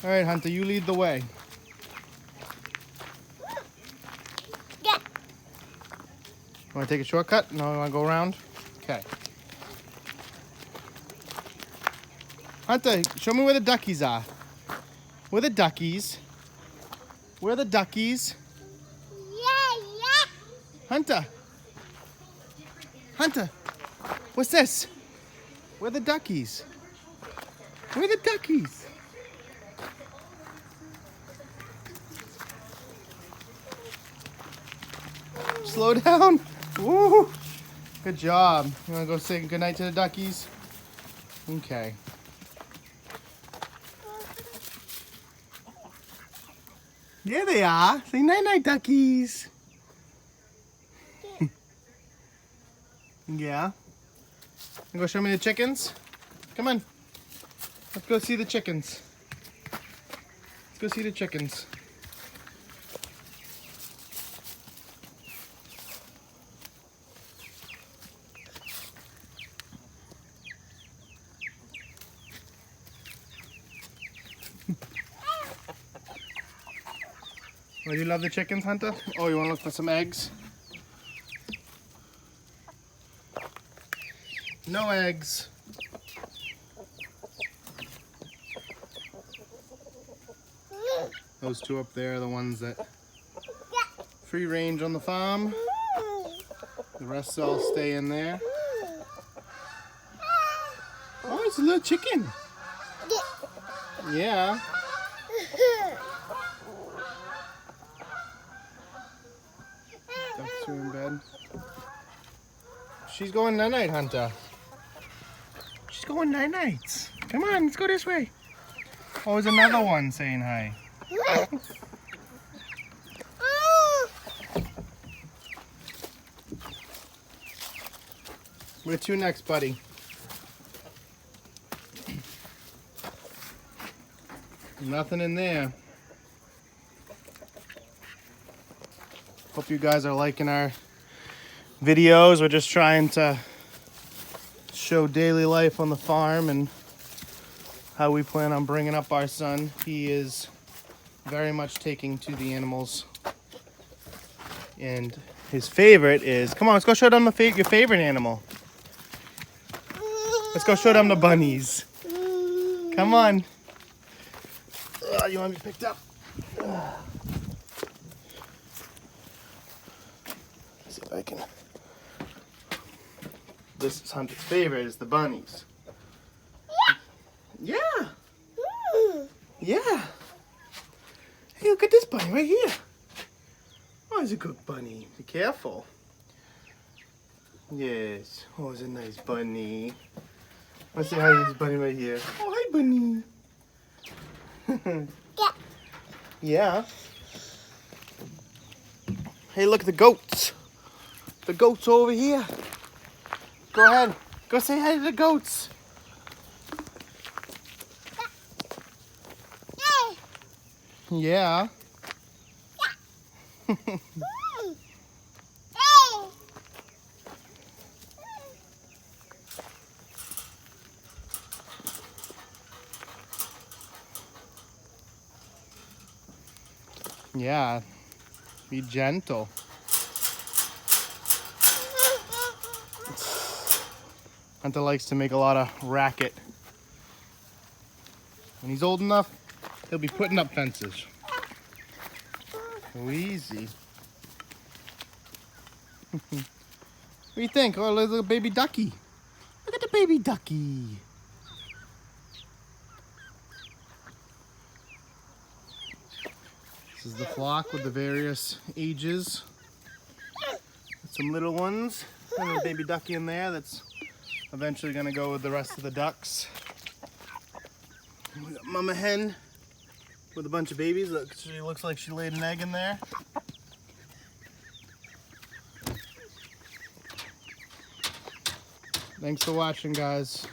All right, Hunter, you lead the way. Yeah. You want to take a shortcut? No, you want to go around? Okay. Hunter, show me where the duckies are. Where the duckies? Where the duckies? Yeah. Hunter. Hunter. What's this? Where the duckies? Where the duckies? Slow down. Woo. Good job. You want to go say goodnight to the duckies? Okay. There they are. Say night-night, duckies. Yeah. You go show me the chickens? Come on. Let's go see the chickens. Let's go see the chickens. Oh, you love the chickens, Hunter? Oh, you want to look for some eggs? No eggs. Those two up there are the ones that free range on the farm. The rest all stay in there. Oh, it's a little chicken. Yeah. Ducks are in bed. She's going night-night, Hunter. She's going night-nights. Come on, let's go this way. Oh, there's another one saying hi. Where to next, buddy? Nothing in there. Hope you guys are liking our videos. We're just trying to show daily life on the farm and how we plan on bringing up our son. He is very much taking to the animals. And his favorite is, come on, let's go show them your favorite animal. Let's go show them the bunnies. Come on. You want to be picked up? Let's see if I can. This is Hunter's favorite, is the bunnies. Yeah. Yeah. Hey, look at this bunny right here. Oh, he's a good bunny. Be careful. Yes. Oh, it's a nice bunny. Let's say hi to this bunny right here. Oh, hi, bunny. Yeah. Hey, look at the goats. The goats over here. Go ahead. Go say hi to the goats. Yeah. Yeah. Be gentle. Hunter likes to make a lot of racket. When he's old enough, he'll be putting up fences. Oh, easy. What do you think? Oh, little baby ducky. Look at the baby ducky. This is the flock with the various ages. Some little ones. And a baby ducky in there that's eventually going to go with the rest of the ducks. We got mama hen with a bunch of babies. Look, she looks like she laid an egg in there. Thanks for watching, guys.